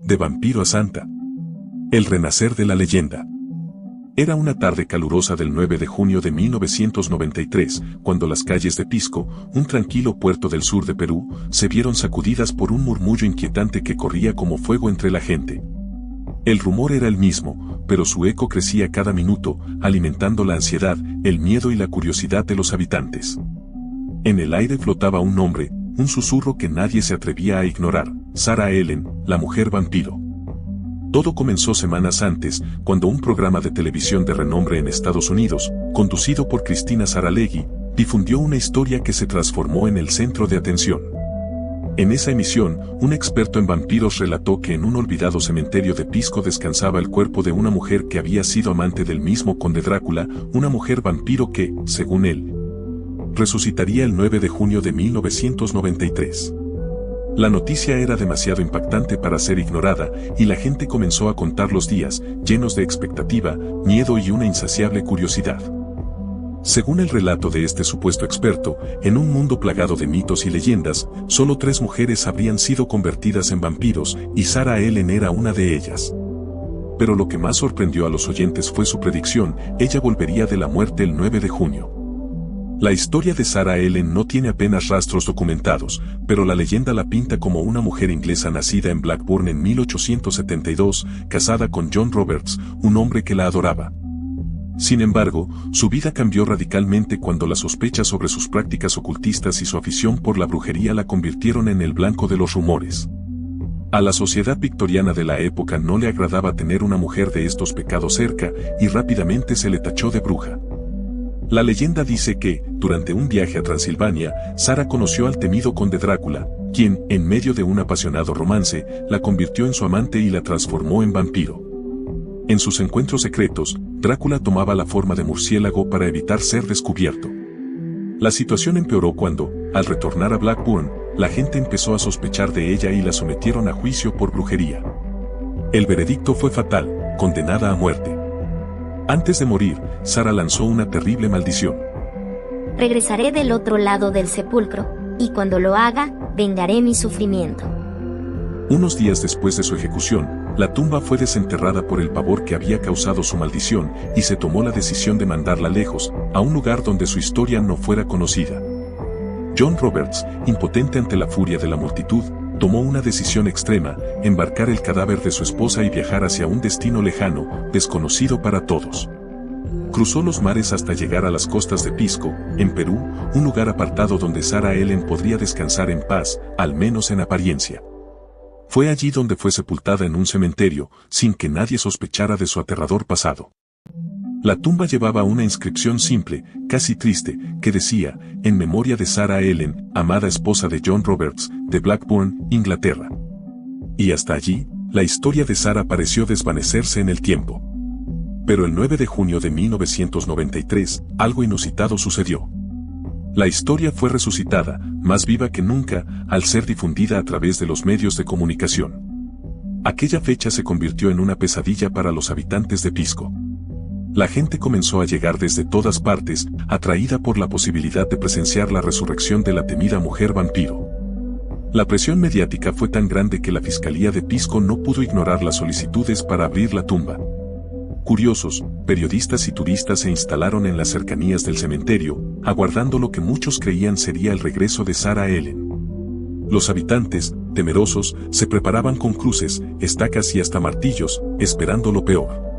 De vampiro a santa. El renacer de la leyenda. Era una tarde calurosa del 9 de junio de 1993, cuando las calles de Pisco, un tranquilo puerto del sur de Perú, se vieron sacudidas por un murmullo inquietante que corría como fuego entre la gente. El rumor era el mismo, pero su eco crecía cada minuto, alimentando la ansiedad, el miedo y la curiosidad de los habitantes. En el aire flotaba un nombre, un susurro que nadie se atrevía a ignorar: Sarah Ellen, la mujer vampiro. Todo comenzó semanas antes, cuando un programa de televisión de renombre en Estados Unidos, conducido por Cristina Saralegui, difundió una historia que se transformó en el centro de atención. En esa emisión, un experto en vampiros relató que en un olvidado cementerio de Pisco descansaba el cuerpo de una mujer que había sido amante del mismo conde Drácula, una mujer vampiro que, según él, resucitaría el 9 de junio de 1993. La noticia era demasiado impactante para ser ignorada, y la gente comenzó a contar los días, llenos de expectativa, miedo y una insaciable curiosidad. Según el relato de este supuesto experto, en un mundo plagado de mitos y leyendas, solo 3 mujeres habrían sido convertidas en vampiros, y Sarah Ellen era una de ellas. Pero lo que más sorprendió a los oyentes fue su predicción: ella volvería de la muerte el 9 de junio. La historia de Sarah Ellen no tiene apenas rastros documentados, pero la leyenda la pinta como una mujer inglesa nacida en Blackburn en 1872, casada con John Roberts, un hombre que la adoraba. Sin embargo, su vida cambió radicalmente cuando las sospechas sobre sus prácticas ocultistas y su afición por la brujería la convirtieron en el blanco de los rumores. A la sociedad victoriana de la época no le agradaba tener una mujer de estos pecados cerca, y rápidamente se le tachó de bruja. La leyenda dice que, durante un viaje a Transilvania, Sarah conoció al temido conde Drácula, quien, en medio de un apasionado romance, la convirtió en su amante y la transformó en vampiro. En sus encuentros secretos, Drácula tomaba la forma de murciélago para evitar ser descubierto. La situación empeoró cuando, al retornar a Blackburn, la gente empezó a sospechar de ella y la sometieron a juicio por brujería. El veredicto fue fatal: condenada a muerte. Antes de morir, Sarah lanzó una terrible maldición. Regresaré del otro lado del sepulcro, y cuando lo haga, vengaré mi sufrimiento. Unos días después de su ejecución, la tumba fue desenterrada por el pavor que había causado su maldición, y se tomó la decisión de mandarla lejos, a un lugar donde su historia no fuera conocida. John Roberts, impotente ante la furia de la multitud, tomó una decisión extrema: embarcar el cadáver de su esposa y viajar hacia un destino lejano, desconocido para todos. Cruzó los mares hasta llegar a las costas de Pisco, en Perú, un lugar apartado donde Sarah Ellen podría descansar en paz, al menos en apariencia. Fue allí donde fue sepultada en un cementerio, sin que nadie sospechara de su aterrador pasado. La tumba llevaba una inscripción simple, casi triste, que decía: en memoria de Sarah Ellen, amada esposa de John Roberts, de Blackburn, Inglaterra. Y hasta allí, la historia de Sarah pareció desvanecerse en el tiempo. Pero el 9 de junio de 1993, algo inusitado sucedió. La historia fue resucitada, más viva que nunca, al ser difundida a través de los medios de comunicación. Aquella fecha se convirtió en una pesadilla para los habitantes de Pisco. La gente comenzó a llegar desde todas partes, atraída por la posibilidad de presenciar la resurrección de la temida mujer vampiro. La presión mediática fue tan grande que la Fiscalía de Pisco no pudo ignorar las solicitudes para abrir la tumba. Curiosos, periodistas y turistas se instalaron en las cercanías del cementerio, aguardando lo que muchos creían sería el regreso de Sarah Ellen. Los habitantes, temerosos, se preparaban con cruces, estacas y hasta martillos, esperando lo peor.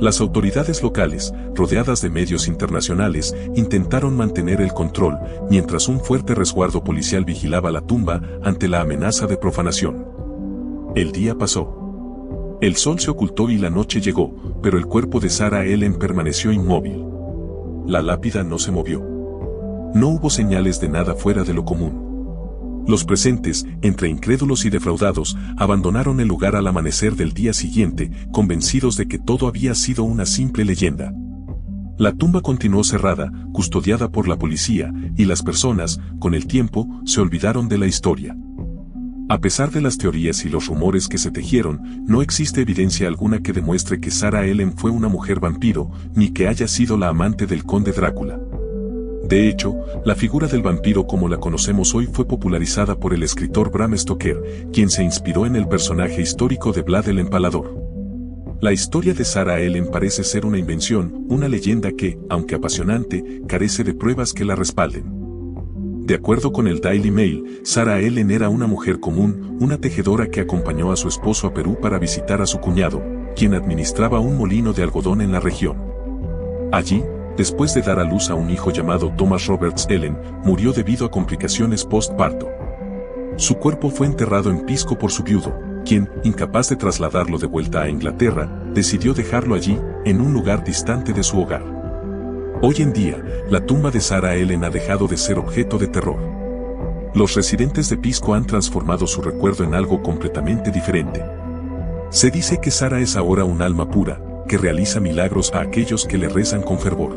Las autoridades locales, rodeadas de medios internacionales, intentaron mantener el control, mientras un fuerte resguardo policial vigilaba la tumba ante la amenaza de profanación. El día pasó. El sol se ocultó y la noche llegó, pero el cuerpo de Sarah Ellen permaneció inmóvil. La lápida no se movió. No hubo señales de nada fuera de lo común. Los presentes, entre incrédulos y defraudados, abandonaron el lugar al amanecer del día siguiente, convencidos de que todo había sido una simple leyenda. La tumba continuó cerrada, custodiada por la policía, y las personas, con el tiempo, se olvidaron de la historia. A pesar de las teorías y los rumores que se tejieron, no existe evidencia alguna que demuestre que Sarah Ellen fue una mujer vampiro, ni que haya sido la amante del conde Drácula. De hecho, la figura del vampiro como la conocemos hoy fue popularizada por el escritor Bram Stoker, quien se inspiró en el personaje histórico de Vlad el Empalador. La historia de Sarah Ellen parece ser una invención, una leyenda que, aunque apasionante, carece de pruebas que la respalden. De acuerdo con el Daily Mail, Sarah Ellen era una mujer común, una tejedora que acompañó a su esposo a Perú para visitar a su cuñado, quien administraba un molino de algodón en la región. Allí, después de dar a luz a un hijo llamado Thomas Roberts, Ellen murió debido a complicaciones postparto. Su cuerpo fue enterrado en Pisco por su viudo, quien, incapaz de trasladarlo de vuelta a Inglaterra, decidió dejarlo allí, en un lugar distante de su hogar. Hoy en día, la tumba de Sarah Ellen ha dejado de ser objeto de terror. Los residentes de Pisco han transformado su recuerdo en algo completamente diferente. Se dice que Sarah es ahora un alma pura, que realiza milagros a aquellos que le rezan con fervor.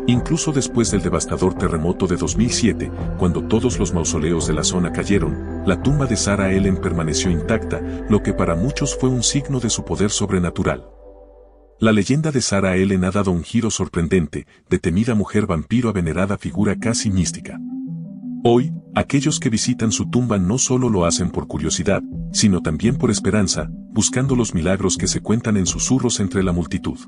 Incluso después del devastador terremoto de 2007, cuando todos los mausoleos de la zona cayeron, la tumba de Sarah Ellen permaneció intacta, lo que para muchos fue un signo de su poder sobrenatural. La leyenda de Sarah Ellen ha dado un giro sorprendente, de temida mujer vampiro a venerada figura casi mística. Hoy, aquellos que visitan su tumba no solo lo hacen por curiosidad, sino también por esperanza, buscando los milagros que se cuentan en susurros entre la multitud.